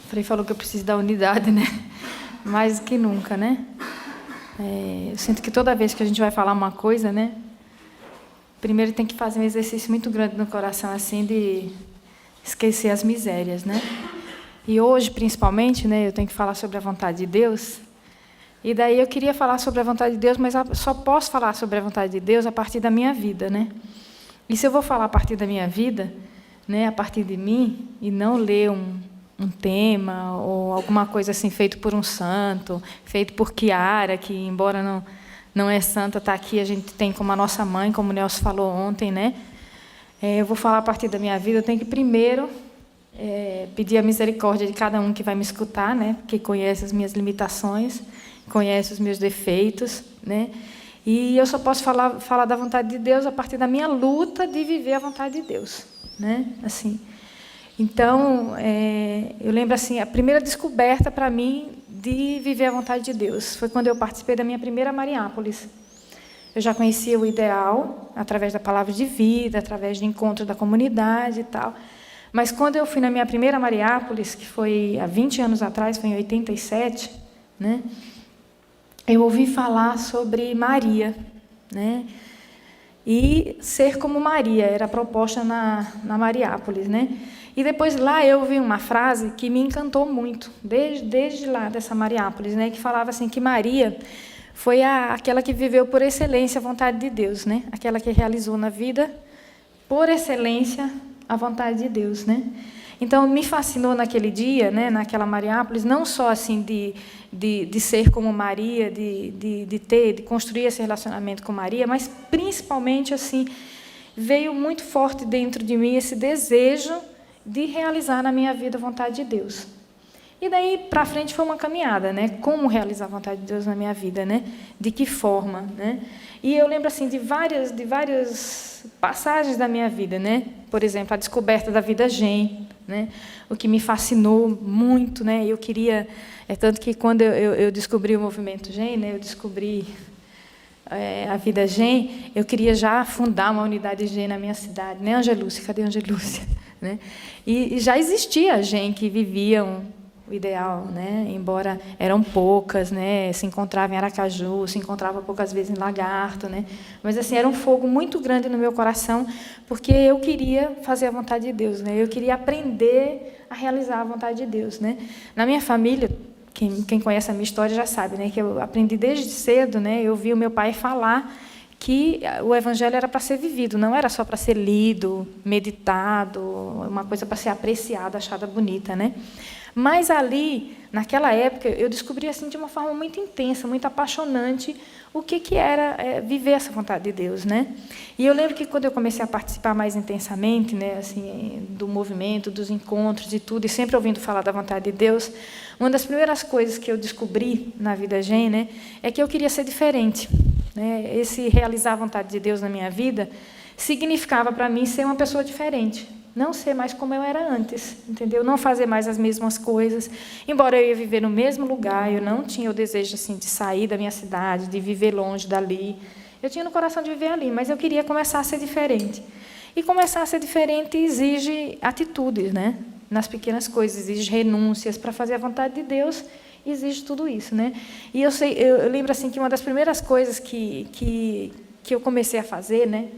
O Frei falou que eu preciso da unidade, né? Mais do que nunca, né? Eu sinto que toda vez que a gente vai falar uma coisa, né? Primeiro tem que fazer um exercício muito grande no coração, assim, de esquecer as misérias, né? E hoje, principalmente, né? Eu tenho que falar sobre a vontade de Deus. E daí eu queria falar sobre a vontade de Deus, mas só posso falar sobre a vontade de Deus a partir da minha vida, né? E se eu vou falar a partir da minha vida, né? A partir de mim, e não ler um tema ou alguma coisa assim feito por um santo, feito por Chiara, que embora não é santa, está aqui, a gente tem como a nossa mãe, como o Nelson falou ontem, né? Eu vou falar a partir da minha vida, eu tenho que primeiro pedir a misericórdia de cada um que vai me escutar, né? Que conhece as minhas limitações, conhece os meus defeitos, né? E eu só posso falar da vontade de Deus a partir da minha luta de viver a vontade de Deus, né? Assim. Então, eu lembro assim, a primeira descoberta para mim de viver a vontade de Deus foi quando eu participei da minha primeira Mariápolis. Eu já conhecia o ideal através da palavra de vida, através de encontro da comunidade e tal. Mas quando eu fui na minha primeira Mariápolis, que foi há 20 anos atrás, foi em 87, né? Eu ouvi falar sobre Maria, né? E ser como Maria era a proposta na Mariápolis, né? E depois lá eu ouvi uma frase que me encantou muito, desde lá dessa Mariápolis, né? Que falava assim que Maria foi aquela que viveu por excelência a vontade de Deus, né? Aquela que realizou na vida por excelência a vontade de Deus, né? Então me fascinou naquele dia, né? Naquela Mariápolis, não só assim de ser como Maria, de construir esse relacionamento com Maria, mas principalmente assim veio muito forte dentro de mim esse desejo de realizar na minha vida a vontade de Deus. E daí para frente foi uma caminhada, né? Como realizar a vontade de Deus na minha vida, né? De que forma, né? E eu lembro assim de várias passagens da minha vida, né? Por exemplo, a descoberta da vida Gen, né? O que me fascinou muito, né? Eu queria, tanto que quando eu descobri o movimento Gen, né? Eu descobri a vida Gen, eu queria já fundar uma unidade Gen na minha cidade, né? Angelúcia, cadê a Angelúcia? Né? E já existia Gen que viviam o ideal, né? Embora eram poucas, né? Se encontrava em Aracaju, se encontrava poucas vezes em Lagarto, né? Mas assim era um fogo muito grande no meu coração, porque eu queria fazer a vontade de Deus, né? Eu queria aprender a realizar a vontade de Deus, né? Na minha família, quem conhece a minha história já sabe, né? Que eu aprendi desde cedo, né? Eu vi o meu pai falar que o evangelho era para ser vivido, não era só para ser lido, meditado, uma coisa para ser apreciada, achada bonita, né? Mas ali, naquela época, eu descobri assim de uma forma muito intensa, muito apaixonante, o que era viver essa vontade de Deus, né? E eu lembro que quando eu comecei a participar mais intensamente, né, assim, do movimento, dos encontros e tudo, e sempre ouvindo falar da vontade de Deus, uma das primeiras coisas que eu descobri na vida Gen, né, é que eu queria ser diferente, né? Esse realizar a vontade de Deus na minha vida significava para mim ser uma pessoa diferente. Não ser mais como eu era antes, entendeu? Não fazer mais as mesmas coisas. Embora eu ia viver no mesmo lugar, eu não tinha o desejo assim, de sair da minha cidade, de viver longe dali. Eu tinha no coração de viver ali, mas eu queria começar a ser diferente. E começar a ser diferente exige atitudes, né? Nas pequenas coisas, exige renúncias para fazer a vontade de Deus, exige tudo isso, né? E eu lembro assim que uma das primeiras coisas que eu comecei a fazer, né?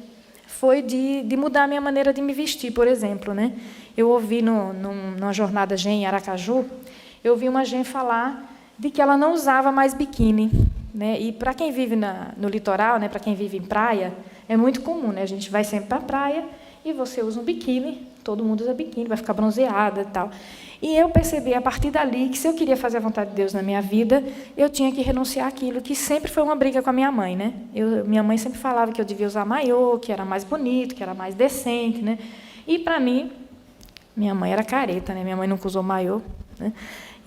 Foi de mudar a minha maneira de me vestir, por exemplo, né? Eu ouvi numa jornada Gen em Aracaju, eu ouvi uma Gen falar de que ela não usava mais biquíni, né? E para quem vive no litoral, né? Para quem vive em praia, é muito comum, né? A gente vai sempre para a praia e você usa um biquíni, todo mundo usa biquíni, vai ficar bronzeada e tal. E eu percebi, a partir dali, que se eu queria fazer a vontade de Deus na minha vida, eu tinha que renunciar àquilo, que sempre foi uma briga com a minha mãe, né? Minha mãe sempre falava que eu devia usar maiô, que era mais bonito, que era mais decente, né? E, para mim, minha mãe era careta, né? Minha mãe nunca usou maiô, né?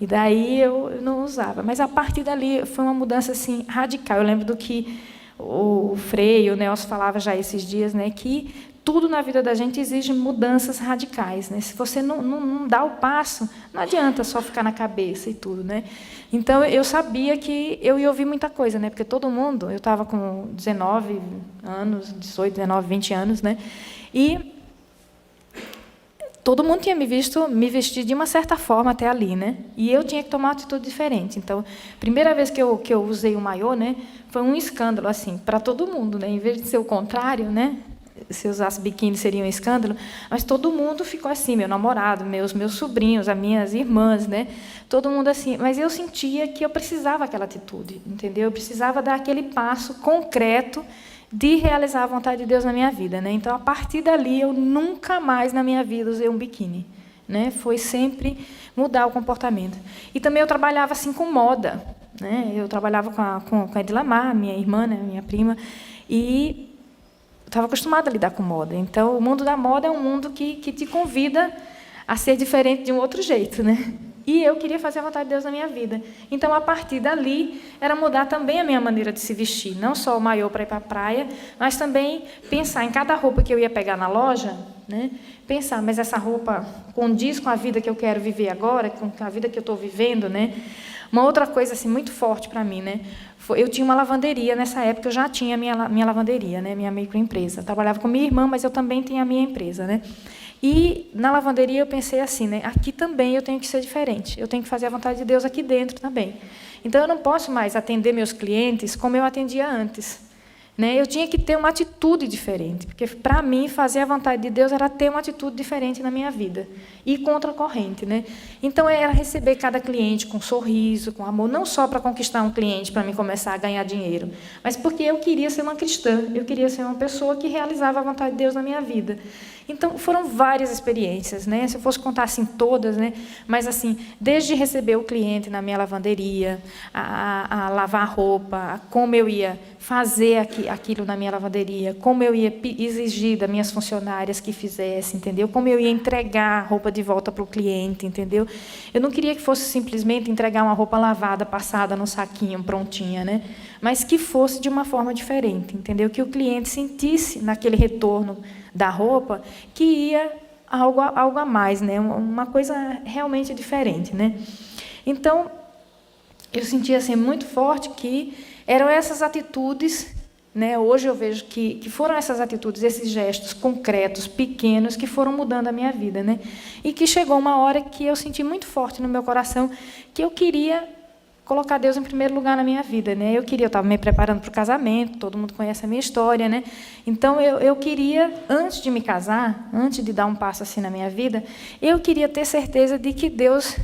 E daí eu não usava. Mas, a partir dali, foi uma mudança assim, radical. Eu lembro do que o Frei, o Nelson falava já esses dias, né? Que tudo na vida da gente exige mudanças radicais, né? Se você não dá o passo, não adianta só ficar na cabeça e tudo, né? Então, eu sabia que eu ia ouvir muita coisa, né? Porque todo mundo, eu estava com 18, 19, 20 anos, né? E todo mundo tinha me visto me vestir de uma certa forma até ali, né? E eu tinha que tomar uma atitude diferente. Então, primeira vez que eu usei o maiô, né, foi um escândalo, assim, para todo mundo, né? Em vez de ser o contrário, né? Se eu usasse biquíni seria um escândalo, mas todo mundo ficou assim, meu namorado, meus sobrinhos, as minhas irmãs, né? Todo mundo assim. Mas eu sentia que eu precisava daquela atitude, entendeu? Eu precisava dar aquele passo concreto de realizar a vontade de Deus na minha vida, né? Então, a partir dali, eu nunca mais na minha vida usei um biquíni, né? Foi sempre mudar o comportamento. E também eu trabalhava assim com moda, né? Eu trabalhava com a Edilamar, minha irmã, né? Minha prima, e estava acostumada a lidar com moda. Então, o mundo da moda é um mundo que te convida a ser diferente de um outro jeito, né? E eu queria fazer a vontade de Deus na minha vida. Então, a partir dali, era mudar também a minha maneira de se vestir. Não só o maiô para ir para a praia, mas também pensar em cada roupa que eu ia pegar na loja, né? Pensar, mas essa roupa condiz com a vida que eu quero viver agora, com a vida que eu estou vivendo, né? Uma outra coisa assim, muito forte para mim, né? Eu tinha uma lavanderia nessa época, eu já tinha minha lavanderia, né? Minha microempresa. Eu trabalhava com minha irmã, mas eu também tinha a minha empresa, né? E na lavanderia eu pensei assim, né? Aqui também eu tenho que ser diferente. Eu tenho que fazer a vontade de Deus aqui dentro também. Então eu não posso mais atender meus clientes como eu atendia antes, né? Eu tinha que ter uma atitude diferente, porque para mim fazer a vontade de Deus era ter uma atitude diferente na minha vida, e contra a corrente, né? Então era receber cada cliente com sorriso, com amor, não só para conquistar um cliente para mim começar a ganhar dinheiro, mas porque eu queria ser uma cristã, eu queria ser uma pessoa que realizava a vontade de Deus na minha vida. Então foram várias experiências, né? Se eu fosse contar assim todas, né? Mas assim, desde receber o cliente na minha lavanderia, a lavar roupa, a como eu ia fazer aquilo na minha lavanderia, como eu ia exigir das minhas funcionárias que fizessem, entendeu? Como eu ia entregar a roupa de volta para o cliente, entendeu? Eu não queria que fosse simplesmente entregar uma roupa lavada, passada no saquinho, prontinha, né? Mas que fosse de uma forma diferente, entendeu? Que o cliente sentisse naquele retorno da roupa que ia algo a mais, né? Uma coisa realmente diferente, né? Então, eu sentia assim, muito forte que eram essas atitudes, né? Hoje eu vejo que foram essas atitudes, esses gestos concretos, pequenos, que foram mudando a minha vida, né? E que chegou uma hora que eu senti muito forte no meu coração que eu queria colocar Deus em primeiro lugar na minha vida, né? Eu estava me preparando para o casamento, todo mundo conhece a minha história, né? Então, eu queria, antes de me casar, antes de dar um passo assim na minha vida, eu queria ter certeza de que Deus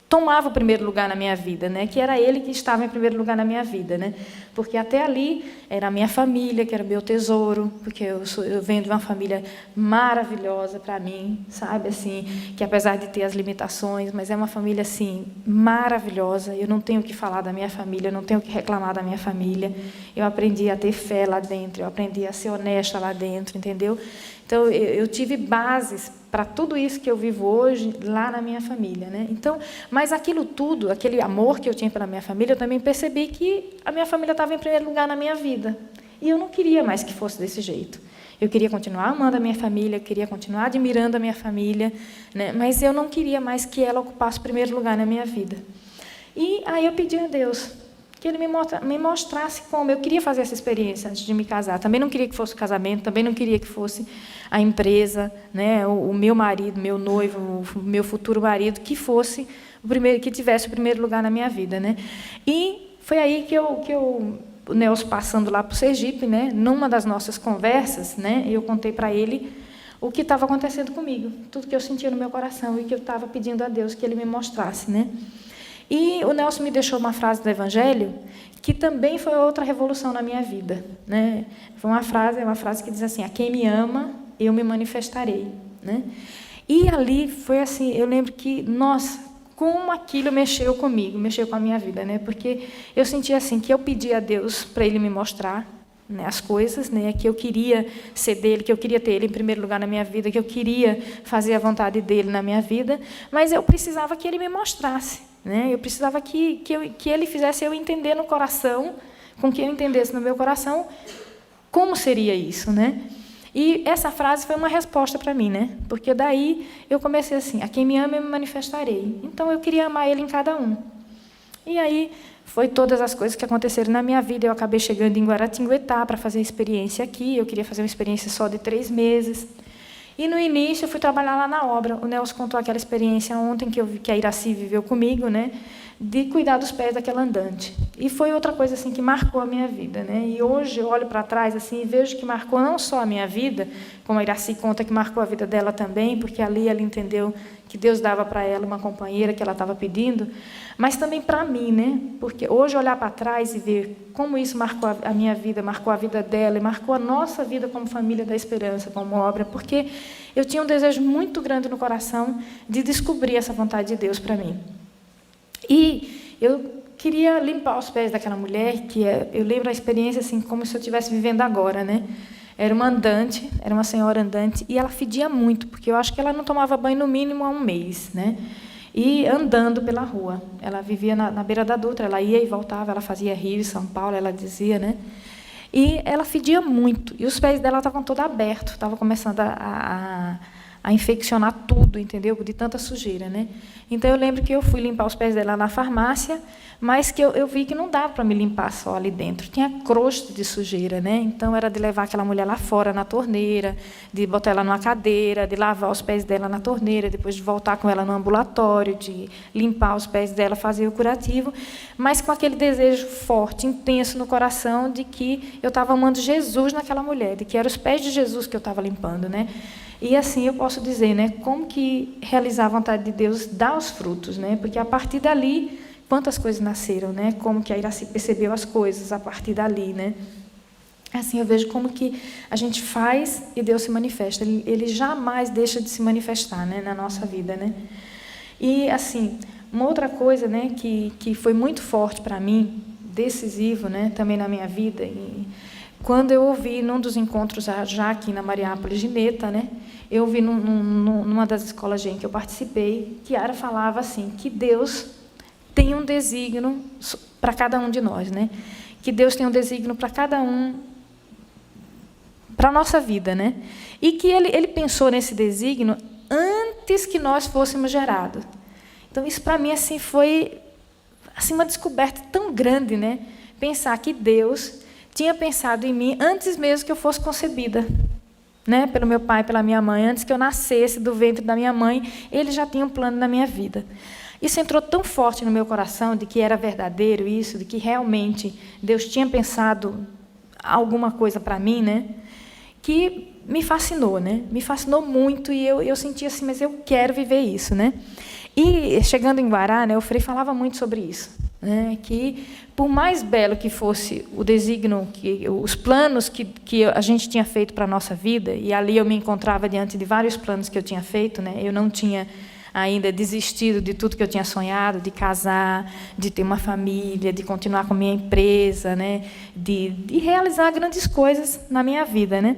tomava o primeiro lugar na minha vida, né? Que era Ele que estava em primeiro lugar na minha vida, né? Porque até ali era a minha família, que era o meu tesouro, porque eu venho de uma família maravilhosa para mim, sabe? Assim, que apesar de ter as limitações, mas é uma família, assim, maravilhosa. Eu não tenho o que falar da minha família, eu não tenho o que reclamar da minha família. Eu aprendi a ter fé lá dentro, eu aprendi a ser honesta lá dentro, entendeu? Então, eu tive bases para tudo isso que eu vivo hoje lá na minha família, né? Então, mas aquilo tudo, aquele amor que eu tinha pela minha família, eu também percebi que a minha família estava em primeiro lugar na minha vida. E eu não queria mais que fosse desse jeito. Eu queria continuar amando a minha família, eu queria continuar admirando a minha família, né? Mas eu não queria mais que ela ocupasse o primeiro lugar na minha vida. E aí eu pedi a Deus que Ele me mostrasse como. Eu queria fazer essa experiência antes de me casar. Também não queria que fosse o casamento, também não queria que fosse a empresa, né, o meu marido, meu noivo, o meu futuro marido, que fosse o primeiro, que tivesse o primeiro lugar na minha vida, né? E foi aí que o Nelson, passando lá para o Sergipe, né, numa das nossas conversas, né, eu contei para ele o que estava acontecendo comigo, tudo que eu sentia no meu coração e que eu estava pedindo a Deus que Ele me mostrasse, né? E o Nelson me deixou uma frase do Evangelho que também foi outra revolução na minha vida, né? Foi uma frase que diz assim: a quem me ama, eu me manifestarei, né? E ali foi assim, eu lembro que, nossa, como aquilo mexeu comigo, mexeu com a minha vida, né? Porque eu sentia assim, que eu pedia a Deus para Ele me mostrar, né, as coisas, né, que eu queria ser dele, que eu queria ter Ele em primeiro lugar na minha vida, que eu queria fazer a vontade dele na minha vida, mas eu precisava que Ele me mostrasse, né? Eu precisava que Ele fizesse eu entender no coração, com que eu entendesse no meu coração, como seria isso, né? E essa frase foi uma resposta para mim, né? Porque daí eu comecei assim: a quem me ama eu me manifestarei. Então eu queria amar Ele em cada um. E aí foi todas as coisas que aconteceram na minha vida. Eu acabei chegando em Guaratinguetá para fazer a experiência aqui. Eu queria fazer uma experiência só de 3 meses. E no início eu fui trabalhar lá na obra. O Nelson contou aquela experiência ontem que a Iraci viveu comigo, né? De cuidar dos pés daquela andante. E foi outra coisa assim que marcou a minha vida, né? E hoje eu olho para trás assim e vejo que marcou não só a minha vida, como a Iraci conta que marcou a vida dela também, porque ali ela entendeu que Deus dava para ela uma companheira que ela estava pedindo, mas também para mim, né? Porque hoje olhar para trás e ver como isso marcou a minha vida, marcou a vida dela e marcou a nossa vida como família da esperança, como obra, porque eu tinha um desejo muito grande no coração de descobrir essa vontade de Deus para mim. E eu queria limpar os pés daquela mulher, eu lembro a experiência assim, como se eu estivesse vivendo agora, né? Era uma andante, era uma senhora andante, e ela fedia muito, porque eu acho que ela não tomava banho no mínimo há um mês, né? E andando pela rua. Ela vivia na beira da Dutra, ela ia e voltava, ela fazia Rio e São Paulo, ela dizia, né? E ela fedia muito, e os pés dela estavam todos abertos, estavam começando a infeccionar tudo, entendeu? De tanta sujeira, né? Então, eu lembro que eu fui limpar os pés dela na farmácia, mas que eu vi que não dava para me limpar só ali dentro. Tinha crosta de sujeira, né? Então, era de levar aquela mulher lá fora, na torneira, de botar ela numa cadeira, de lavar os pés dela na torneira, depois de voltar com ela no ambulatório, de limpar os pés dela, fazer o curativo, mas com aquele desejo forte, intenso no coração de que eu estava amando Jesus naquela mulher, de que eram os pés de Jesus que eu estava limpando, né? E assim eu posso dizer, né, como que realizar a vontade de Deus dá os frutos, né? Porque a partir dali, quantas coisas nasceram, né? Como que a Iraci percebeu as coisas a partir dali, né? Assim eu vejo como que a gente faz e Deus se manifesta. Ele jamais deixa de se manifestar, né, na nossa vida, né? E assim, uma outra coisa, né, que foi muito forte para mim, decisivo, né, também na minha vida, quando eu ouvi num dos encontros já aqui na Mariápolis Gineta, né, eu ouvi numa das escolas em que eu participei, que Yara falava assim, que Deus tem um desígnio para cada um de nós, né? Que Deus tem um desígnio para cada um, para a nossa vida, né? E que ele pensou nesse desígnio antes que nós fôssemos gerados. Então, isso para mim assim, foi assim, uma descoberta tão grande, né? Pensar que Deus tinha pensado em mim antes mesmo que eu fosse concebida, né? Pelo meu pai, pela minha mãe, antes que eu nascesse do ventre da minha mãe, ele já tinha um plano na minha vida. Isso entrou tão forte no meu coração de que era verdadeiro isso, de que realmente Deus tinha pensado alguma coisa para mim, né? Que me fascinou, né? Me fascinou muito e eu senti assim, mas eu quero viver isso, né? E chegando em Guará, né, o Frei falava muito sobre isso, né? Que por mais belo que fosse o desígnio, os planos que a gente tinha feito para a nossa vida, e ali eu me encontrava diante de vários planos que eu tinha feito, né? Eu não tinha ainda desistido de tudo que eu tinha sonhado, de casar, de ter uma família, de continuar com a minha empresa, né? De realizar grandes coisas na minha vida, né?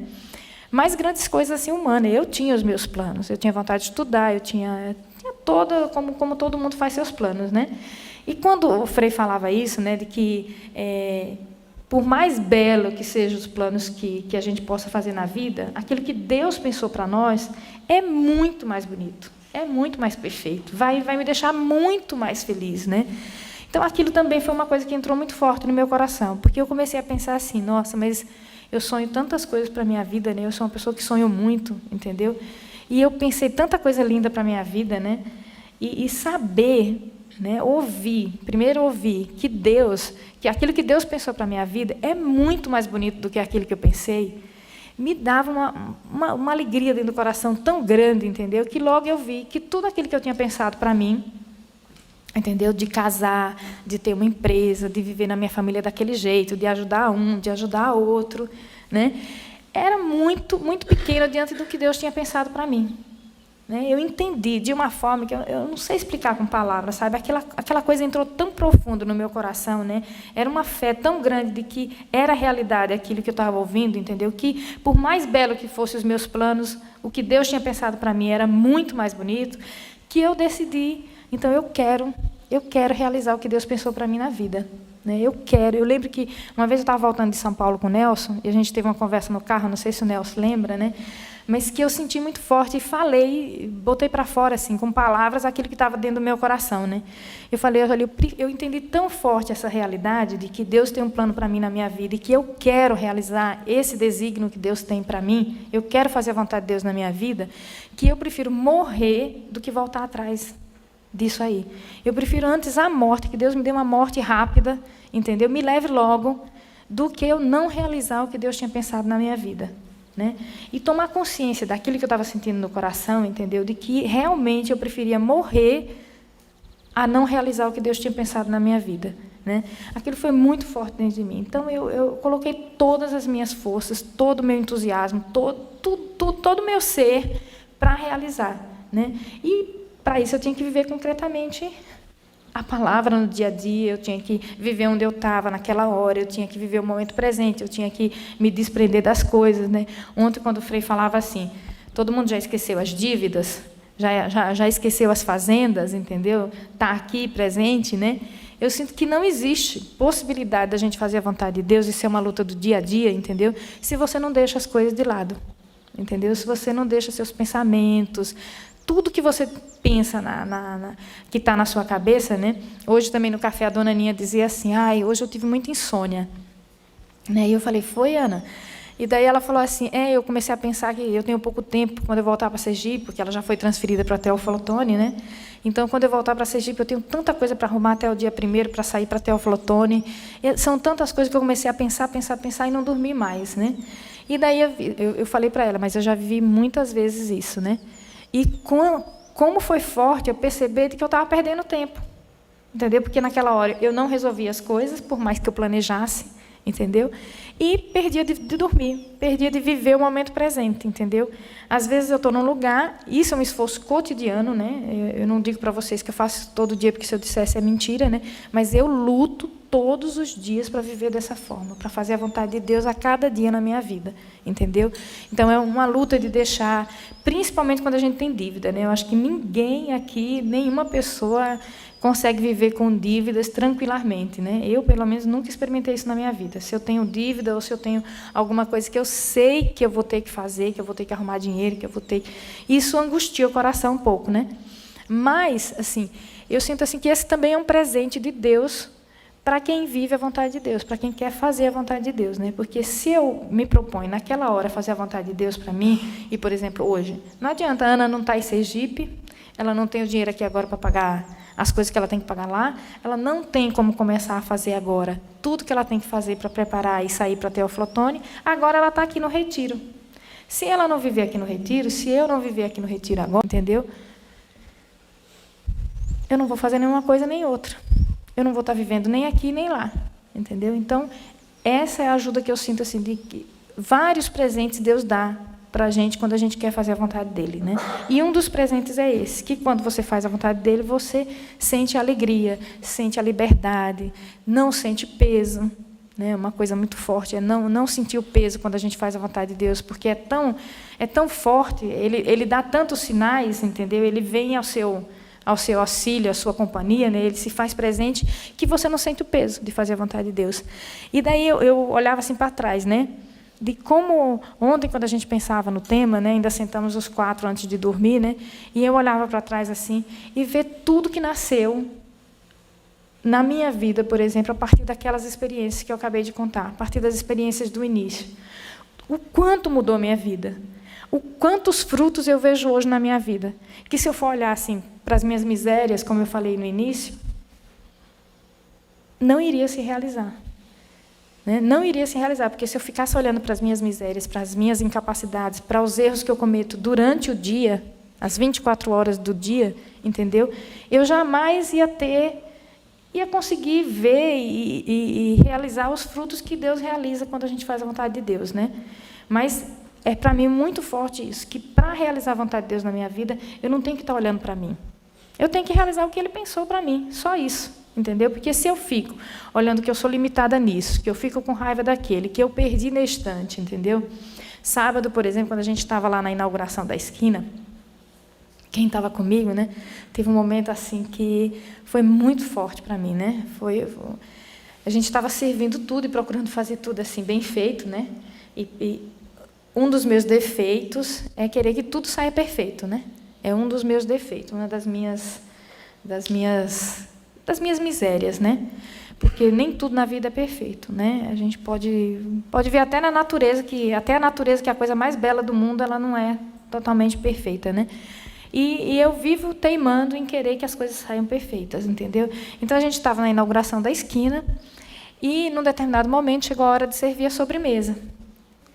Mas grandes coisas assim humanas. Eu tinha os meus planos, eu tinha vontade de estudar, eu tinha toda, como todo mundo faz seus planos, né? E quando o Frei falava isso, né, de que por mais belo que sejam os planos que a gente possa fazer na vida, aquilo que Deus pensou para nós é muito mais bonito, é muito mais perfeito, vai me deixar muito mais feliz, né? Então, aquilo também foi uma coisa que entrou muito forte no meu coração, porque eu comecei a pensar assim, nossa, mas eu sonho tantas coisas para a minha vida, né? Eu sou uma pessoa que sonho muito, entendeu? E eu pensei tanta coisa linda para a minha vida, né? E saber, né, primeiro ouvir que aquilo que Deus pensou para a minha vida é muito mais bonito do que aquilo que eu pensei, me dava uma alegria dentro do coração tão grande, entendeu? Que logo eu vi que tudo aquilo que eu tinha pensado para mim, entendeu? De casar, de ter uma empresa, de viver na minha família daquele jeito, de ajudar um, de ajudar outro, né? Era muito, muito pequeno diante do que Deus tinha pensado para mim. Né? Eu entendi de uma forma que eu não sei explicar com palavras, sabe? Aquela coisa entrou tão profundo no meu coração, né? Era uma fé tão grande de que era realidade aquilo que eu estava ouvindo, entendeu? Que, por mais belo que fossem os meus planos, o que Deus tinha pensado para mim era muito mais bonito, que eu decidi, então eu quero realizar o que Deus pensou para mim na vida. Né? Eu lembro que uma vez eu estava voltando de São Paulo com o Nelson, e a gente teve uma conversa no carro, não sei se o Nelson lembra, né? mas que eu senti muito forte e falei, botei para fora, assim, com palavras, aquilo que estava dentro do meu coração, né? Eu falei, eu entendi tão forte essa realidade de que Deus tem um plano para mim na minha vida e que eu quero realizar esse desígnio que Deus tem para mim, eu quero fazer a vontade de Deus na minha vida, que eu prefiro morrer do que voltar atrás disso aí. Eu prefiro antes a morte, que Deus me dê uma morte rápida, entendeu? Me leve logo, do que eu não realizar o que Deus tinha pensado na minha vida, né? E tomar consciência daquilo que eu estava sentindo no coração, entendeu? De que realmente eu preferia morrer a não realizar o que Deus tinha pensado na minha vida, né? Aquilo foi muito forte dentro de mim. Então eu coloquei todas as minhas forças, todo o meu entusiasmo, todo o meu ser para realizar, né? E para isso eu tinha que viver concretamente a palavra no dia a dia, eu tinha que viver onde eu estava naquela hora, eu tinha que viver o momento presente, eu tinha que me desprender das coisas, né? Ontem, quando o Frei falava assim, todo mundo já esqueceu as dívidas, já esqueceu as fazendas, entendeu? Está aqui presente, né? Eu sinto que não existe possibilidade da gente fazer a vontade de Deus e ser uma luta do dia a dia, entendeu? Se você não deixa as coisas de lado, entendeu? Se você não deixa seus pensamentos, tudo que você pensa que está na sua cabeça, né? Hoje também no café a dona Aninha dizia assim, hoje eu tive muita insônia, né? E eu falei, foi, Ana? E daí ela falou assim, eu comecei a pensar que eu tenho pouco tempo quando eu voltar para Sergipe, porque ela já foi transferida para Teófilo Otoni, né? Então, quando eu voltar para Sergipe, eu tenho tanta coisa para arrumar até o dia 1º para sair para Teófilo Otoni. São tantas coisas que eu comecei a pensar e não dormi mais, né? E daí eu falei para ela, mas eu já vivi muitas vezes isso, né? E como foi forte eu perceber que eu estava perdendo tempo, entendeu? Porque naquela hora eu não resolvia as coisas, por mais que eu planejasse, entendeu? E perdia de dormir, perdia de viver o momento presente, entendeu? Às vezes eu estou num lugar, isso é um esforço cotidiano, né? Eu não digo para vocês que eu faço todo dia, porque se eu dissesse é mentira, né? Mas eu luto todos os dias para viver dessa forma, para fazer a vontade de Deus a cada dia na minha vida, entendeu? Então é uma luta de deixar, principalmente quando a gente tem dívida, né? Eu acho que ninguém aqui, nenhuma pessoa consegue viver com dívidas tranquilamente, né? Eu, pelo menos, nunca experimentei isso na minha vida. Se eu tenho dívida ou se eu tenho alguma coisa que eu sei que eu vou ter que fazer, que eu vou ter que arrumar dinheiro, que eu vou ter... Isso angustia o coração um pouco, né? Mas, assim, eu sinto assim que esse também é um presente de Deus para quem vive a vontade de Deus, para quem quer fazer a vontade de Deus, né? Porque se eu me proponho naquela hora fazer a vontade de Deus para mim, e, por exemplo, hoje, não adianta, a Ana não está em Sergipe, ela não tem o dinheiro aqui agora para pagar as coisas que ela tem que pagar lá, ela não tem como começar a fazer agora tudo que ela tem que fazer para preparar e sair para Teófilo Otoni, agora ela está aqui no retiro. Se ela não viver aqui no retiro, se eu não viver aqui no retiro agora, entendeu? Eu não vou fazer nenhuma coisa nem outra. Eu não vou estar vivendo nem aqui nem lá, entendeu? Então, essa é a ajuda que eu sinto, assim, de que vários presentes Deus dá para a gente quando a gente quer fazer a vontade dele, né? E um dos presentes é esse, que quando você faz a vontade dele, você sente a alegria, sente a liberdade, não sente peso, né? Uma coisa muito forte é não sentir o peso quando a gente faz a vontade de Deus, porque é tão forte, ele dá tantos sinais, entendeu? Ele vem ao seu auxílio, à sua companhia, né? Ele se faz presente, que você não sente o peso de fazer a vontade de Deus. E daí eu olhava assim para trás, né? De como, ontem, quando a gente pensava no tema, né, ainda sentamos os 4 antes de dormir, né, e eu olhava para trás assim, e ver tudo que nasceu na minha vida, por exemplo, a partir daquelas experiências que eu acabei de contar, a partir das experiências do início. O quanto mudou a minha vida, o quantos frutos eu vejo hoje na minha vida, que se eu for olhar assim, para as minhas misérias, como eu falei no início, não iria se realizar. Né? Não iria se realizar, porque se eu ficasse olhando para as minhas misérias, para as minhas incapacidades, para os erros que eu cometo durante o dia, as 24 horas do dia, entendeu? Eu jamais ia conseguir ver e realizar os frutos que Deus realiza quando a gente faz a vontade de Deus, né? Mas é para mim muito forte isso, que para realizar a vontade de Deus na minha vida, eu não tenho que estar olhando para mim. Eu tenho que realizar o que Ele pensou para mim, só isso. Entendeu? Porque se eu fico olhando que eu sou limitada nisso, que eu fico com raiva daquele, que eu perdi na estante, entendeu? Sábado, por exemplo, quando a gente estava lá na inauguração da esquina, quem estava comigo, né? Teve um momento assim que foi muito forte para mim, né? A gente estava servindo tudo e procurando fazer tudo assim bem feito, né? E um dos meus defeitos é querer que tudo saia perfeito, né? É um dos meus defeitos, uma das minhas misérias, né? Porque nem tudo na vida é perfeito, né? A gente pode ver até na natureza que é a coisa mais bela do mundo, ela não é totalmente perfeita, né? E eu vivo teimando em querer que as coisas saiam perfeitas, entendeu? Então a gente estava na inauguração da esquina e, num determinado momento, chegou a hora de servir a sobremesa.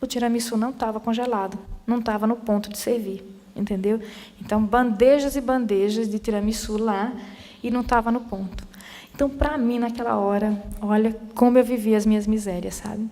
O tiramisu não estava congelado, não estava no ponto de servir, entendeu? Então, bandejas e bandejas de tiramisu lá e não estava no ponto. Então, para mim, naquela hora, olha como eu vivia as minhas misérias, sabe?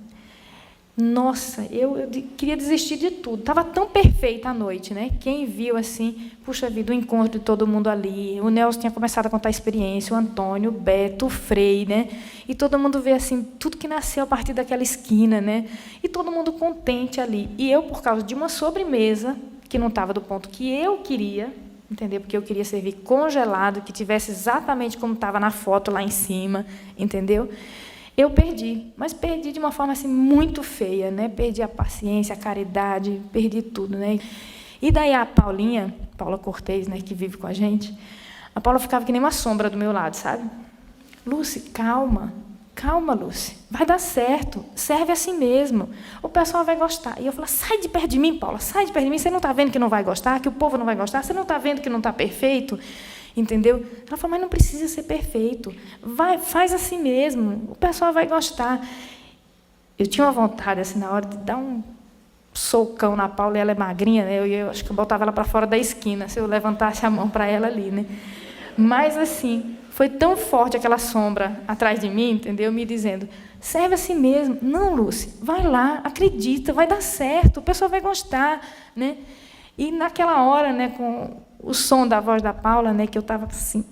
Nossa, eu queria desistir de tudo. Estava tão perfeita a noite, né? Quem viu assim, puxa vida, o encontro de todo mundo ali. O Nelson tinha começado a contar a experiência, o Antônio, o Beto, o Frei, né? E todo mundo vê assim, tudo que nasceu a partir daquela esquina, né? E todo mundo contente ali. E eu, por causa de uma sobremesa, que não estava do ponto que eu queria, entendeu? Porque eu queria servir congelado, que tivesse exatamente como estava na foto lá em cima, entendeu? Eu perdi, mas perdi de uma forma assim muito feia, né? Perdi a paciência, a caridade, perdi tudo, né? E daí a Paulinha, Paula Cortez, né, que vive com a gente, a Paula ficava que nem uma sombra do meu lado, sabe? Lúcia, calma, Lúcia, vai dar certo, serve assim mesmo, o pessoal vai gostar. E eu falava, sai de perto de mim, Paula, sai de perto de mim, você não está vendo que não vai gostar, que o povo não vai gostar, você não está vendo que não está perfeito? Entendeu? Ela falou, mas não precisa ser perfeito. Vai, faz assim mesmo, o pessoal vai gostar. Eu tinha uma vontade, assim, na hora de dar um socão na Paula, e ela é magrinha, né? Eu acho que eu botava ela para fora da esquina, se eu levantasse a mão para ela ali, né? Mas, assim, foi tão forte aquela sombra atrás de mim, entendeu? Me dizendo, serve assim mesmo. Não, Lúcia, vai lá, acredita, vai dar certo, o pessoal vai gostar, né? E naquela hora, né, com o som da voz da Paula, né, que eu estava assim,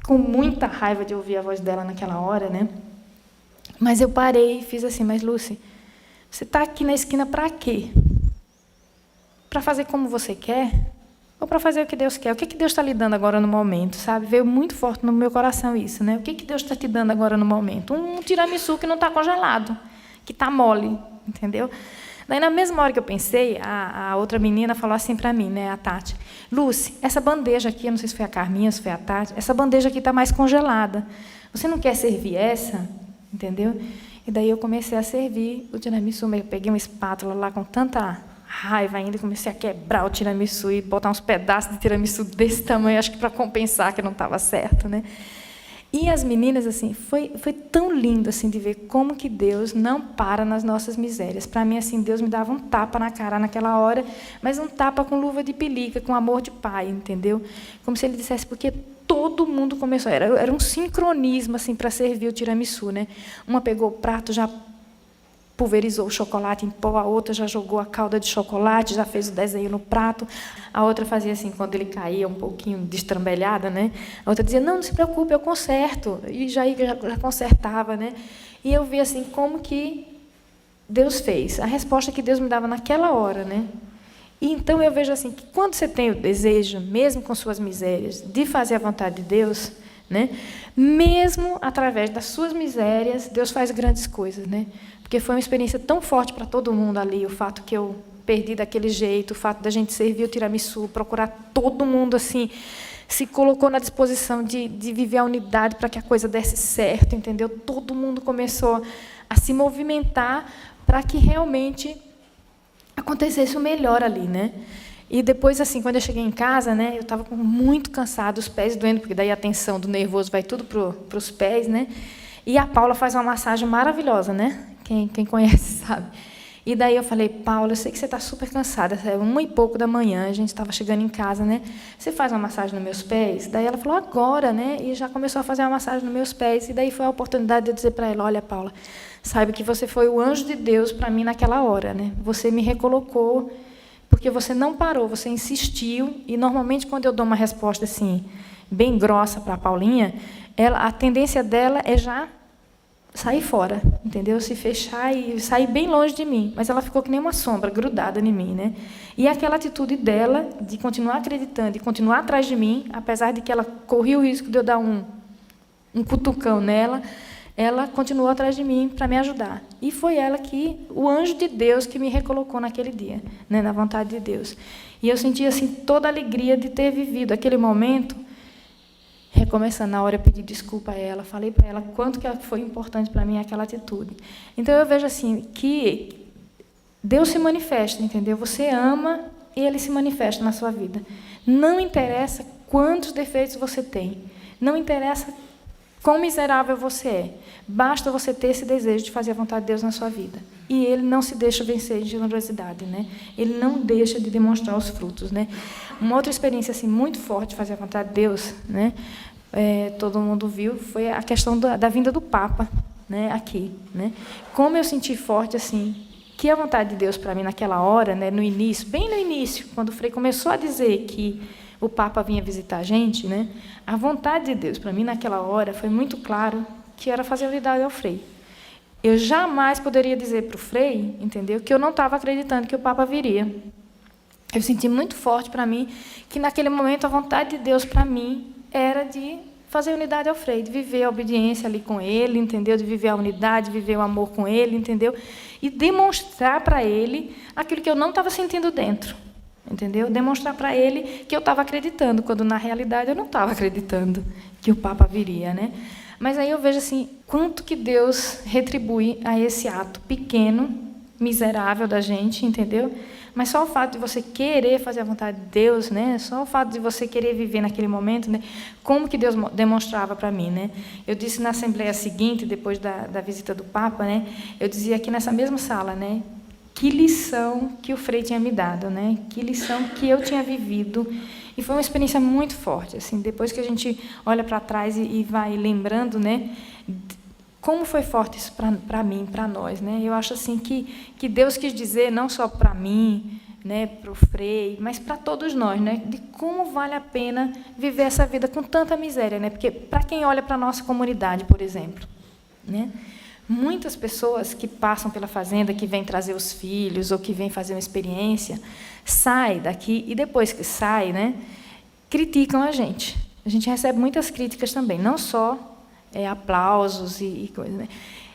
com muita raiva de ouvir a voz dela naquela hora, né? Mas eu parei e fiz assim, mas Lúcia, você está aqui na esquina para quê? Para fazer como você quer? Ou para fazer o que Deus quer? O que Deus está lhe dando agora no momento, sabe? Veio muito forte no meu coração isso, né? O que Deus está te dando agora no momento? Um tiramisu que não está congelado, que está mole, entendeu? Daí, na mesma hora que eu pensei, a outra menina falou assim para mim, né, a Tati, Lúcia, essa bandeja aqui, eu não sei se foi a Carminha, se foi a Tati, essa bandeja aqui está mais congelada. Você não quer servir essa? Entendeu? E daí eu comecei a servir o tiramisu. Eu peguei uma espátula lá com tanta raiva ainda, comecei a quebrar o tiramisu e botar uns pedaços de tiramisu desse tamanho, acho que para compensar que não estava certo, né? E as meninas, assim, foi tão lindo assim, de ver como que Deus não para nas nossas misérias. Para mim, assim, Deus me dava um tapa na cara naquela hora, mas um tapa com luva de pelica, com amor de pai, entendeu? Como se ele dissesse, porque todo mundo começou, era um sincronismo assim, para servir o tiramisu, né? Uma pegou o prato, já pulverizou o chocolate em pó, a outra já jogou a calda de chocolate, já fez o desenho no prato, a outra fazia assim, quando ele caía um pouquinho destrambelhada, né? A outra dizia, não se preocupe, eu conserto, e já consertava, né? E eu vi assim, como que Deus fez, a resposta que Deus me dava naquela hora, né? E então eu vejo assim, que quando você tem o desejo, mesmo com suas misérias, de fazer a vontade de Deus, né? Mesmo através das suas misérias, Deus faz grandes coisas, né? Porque foi uma experiência tão forte para todo mundo ali, o fato que eu perdi daquele jeito, o fato da gente servir o tiramisu, procurar todo mundo assim, se colocou na disposição de viver a unidade para que a coisa desse certo, entendeu? Todo mundo começou a se movimentar para que realmente acontecesse o melhor ali, né? E depois, assim, quando eu cheguei em casa, né, eu estava muito cansada, os pés doendo, porque daí a tensão do nervoso vai tudo para os pés, né? E a Paula faz uma massagem maravilhosa, né? Quem conhece sabe. E daí eu falei, Paula, eu sei que você está super cansada, é 1h pouco da manhã, a gente estava chegando em casa, né? Você faz uma massagem nos meus pés? Daí ela falou, agora, né? E já começou a fazer uma massagem nos meus pés. E daí foi a oportunidade de eu dizer para ela, olha, Paula, saiba que você foi o anjo de Deus para mim naquela hora, né? Você me recolocou, porque você não parou, você insistiu. E, normalmente, quando eu dou uma resposta assim, bem grossa para a Paulinha, a tendência dela é já sair fora, entendeu? Se fechar e sair bem longe de mim. Mas ela ficou que nem uma sombra, grudada em mim, né? E aquela atitude dela, de continuar acreditando, de continuar atrás de mim, apesar de que ela corria o risco de eu dar um cutucão nela, ela continuou atrás de mim para me ajudar. E foi ela o anjo de Deus que me recolocou naquele dia, né, na vontade de Deus. E eu senti assim, toda a alegria de ter vivido aquele momento, recomeçando. Na hora eu pedi desculpa a ela, falei para ela quanto que foi importante para mim aquela atitude. Então eu vejo assim, que Deus se manifesta, entendeu? Você ama e Ele se manifesta na sua vida. Não interessa quantos defeitos você tem, não interessa quão miserável você é, basta você ter esse desejo de fazer a vontade de Deus na sua vida. E Ele não se deixa vencer de generosidade, né? Ele não deixa de demonstrar os frutos, né? Uma outra experiência assim, muito forte de fazer a vontade de Deus, né? Todo mundo viu, foi a questão da vinda do Papa, né? Aqui, né? Como eu senti forte assim, que a vontade de Deus para mim naquela hora, né? No início, bem no início, quando o Frei começou a dizer que o Papa vinha visitar a gente, né? A vontade de Deus para mim naquela hora foi muito claro que era fazer unidade ao Frei. Eu jamais poderia dizer para o Frei, entendeu, que eu não estava acreditando que o Papa viria. Eu senti muito forte para mim que naquele momento a vontade de Deus para mim era de fazer unidade ao Frei, de viver a obediência ali com ele, entendeu? De viver a unidade, de viver o amor com ele, entendeu? E demonstrar para ele aquilo que eu não estava sentindo dentro. Entendeu? Demonstrar para ele que eu estava acreditando, quando na realidade eu não estava acreditando que o Papa viria, né? Mas aí eu vejo assim, quanto que Deus retribui a esse ato pequeno, miserável da gente, entendeu? Mas só o fato de você querer fazer a vontade de Deus, né? Só o fato de você querer viver naquele momento, né? Como que Deus demonstrava para mim, né? Eu disse na assembleia seguinte, depois da visita do Papa, né? Eu dizia aqui nessa mesma sala, né? Que lição que o Frei tinha me dado, né? Que lição que eu tinha vivido. E foi uma experiência muito forte, assim, depois que a gente olha para trás e vai lembrando, né? Como foi forte isso para mim, para nós, né? Eu acho assim que Deus quis dizer, não só para mim, né, para o Frei, mas para todos nós, né? De como vale a pena viver essa vida com tanta miséria, né? Porque para quem olha para a nossa comunidade, por exemplo, né? Muitas pessoas que passam pela fazenda, que vêm trazer os filhos ou que vêm fazer uma experiência, saem daqui e depois que saem, né, criticam a gente. A gente recebe muitas críticas também, não só aplausos e coisas, né?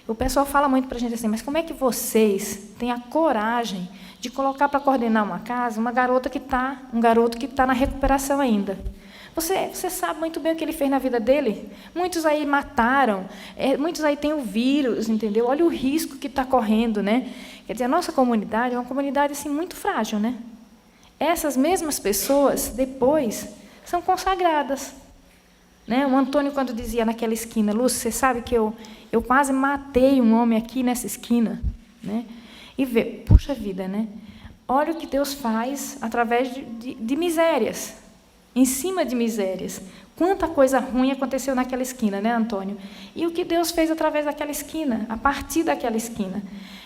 O pessoal fala muito para a gente assim, mas como é que vocês têm a coragem de colocar para coordenar uma casa um garoto que está na recuperação ainda? Você sabe muito bem o que ele fez na vida dele. Muitos aí mataram, muitos aí têm o vírus, entendeu? Olha o risco que está correndo, né? Quer dizer, a nossa comunidade é uma comunidade assim, muito frágil, né? Essas mesmas pessoas, depois, são consagradas. Né? O Antônio, quando dizia naquela esquina, Lúcia, você sabe que eu quase matei um homem aqui nessa esquina. Né? E vê, puxa vida, né? Olha o que Deus faz através de misérias. Em cima de misérias. Quanta coisa ruim aconteceu naquela esquina, né, Antônio? E o que Deus fez através daquela esquina, a partir daquela esquina.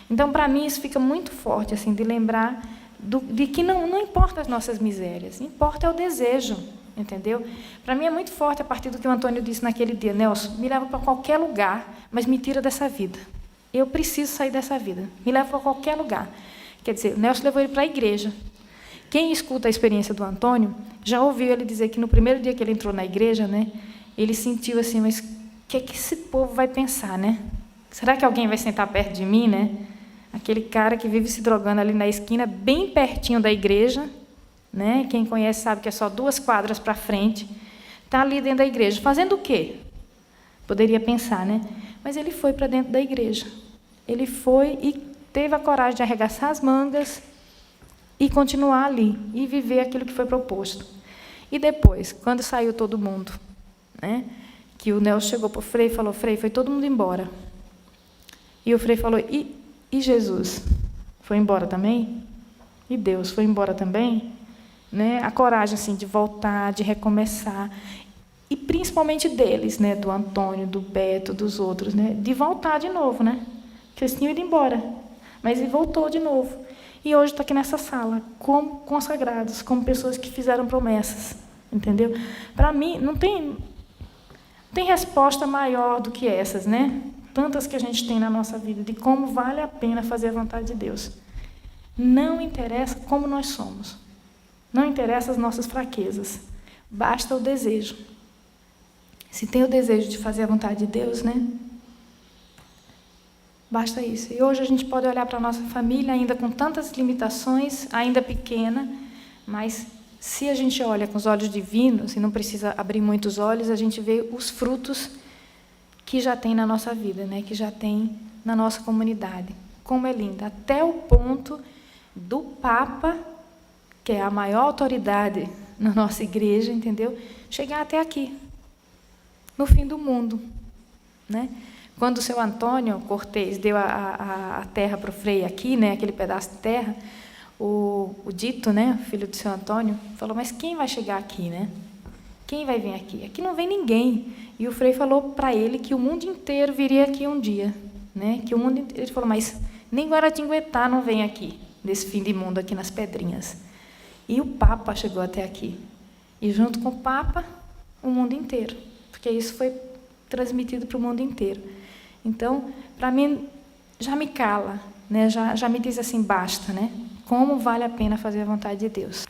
Então, para mim, isso fica muito forte, assim, de lembrar de que não importa as nossas misérias, importa é o desejo, entendeu? Para mim é muito forte a partir do que o Antônio disse naquele dia, Nelson, me leva para qualquer lugar, mas me tira dessa vida. Eu preciso sair dessa vida. Me leva para qualquer lugar. Quer dizer, o Nelson levou ele para a igreja. Quem escuta a experiência do Antônio já ouviu ele dizer que no primeiro dia que ele entrou na igreja, né, ele sentiu assim, mas o que esse povo vai pensar, né? Será que alguém vai sentar perto de mim, né? Aquele cara que vive se drogando ali na esquina, bem pertinho da igreja, né? Quem conhece sabe que é só 2 quadras para frente, está ali dentro da igreja, fazendo o quê? Poderia pensar, né? Mas ele foi para dentro da igreja. Ele foi e teve a coragem de arregaçar as mangas e continuar ali, e viver aquilo que foi proposto. E depois, quando saiu todo mundo, né, que o Nelson chegou para o Frei e falou, Frei, foi todo mundo embora. E o Frei falou, e Jesus? Foi embora também? E Deus foi embora também? Né? A coragem assim, de voltar, de recomeçar. E principalmente deles, né, do Antônio, do Beto, dos outros, né, de voltar de novo. Né? Porque eles tinham ido embora, mas ele voltou de novo. E hoje está aqui nessa sala, como consagrados, como pessoas que fizeram promessas, entendeu? Para mim, não tem resposta maior do que essas, né? Tantas que a gente tem na nossa vida, de como vale a pena fazer a vontade de Deus. Não interessa como nós somos, não interessa as nossas fraquezas, basta o desejo. Se tem o desejo de fazer a vontade de Deus, né? Basta isso. E hoje a gente pode olhar para a nossa família ainda com tantas limitações, ainda pequena, mas se a gente olha com os olhos divinos, e não precisa abrir muitos olhos, a gente vê os frutos que já tem na nossa vida, né? Que já tem na nossa comunidade. Como é linda. Até o ponto do Papa, que é a maior autoridade na nossa igreja, entendeu? Chegar até aqui, no fim do mundo, né? Quando o seu Antônio Cortez deu a terra para o Frei aqui, né? Aquele pedaço de terra, o Dito, né? Filho do seu Antônio, falou, mas quem vai chegar aqui, né? Quem vai vir aqui? Aqui não vem ninguém. E o Frei falou para ele que o mundo inteiro viria aqui um dia, né? Que o mundo inteiro, ele falou, mas nem Guaratinguetá não vem aqui, nesse fim de mundo, aqui nas Pedrinhas. E o Papa chegou até aqui. E junto com o Papa, o mundo inteiro. Porque isso foi transmitido para o mundo inteiro. Então, para mim, já me cala, né? Já me diz assim, basta, né? Como vale a pena fazer a vontade de Deus.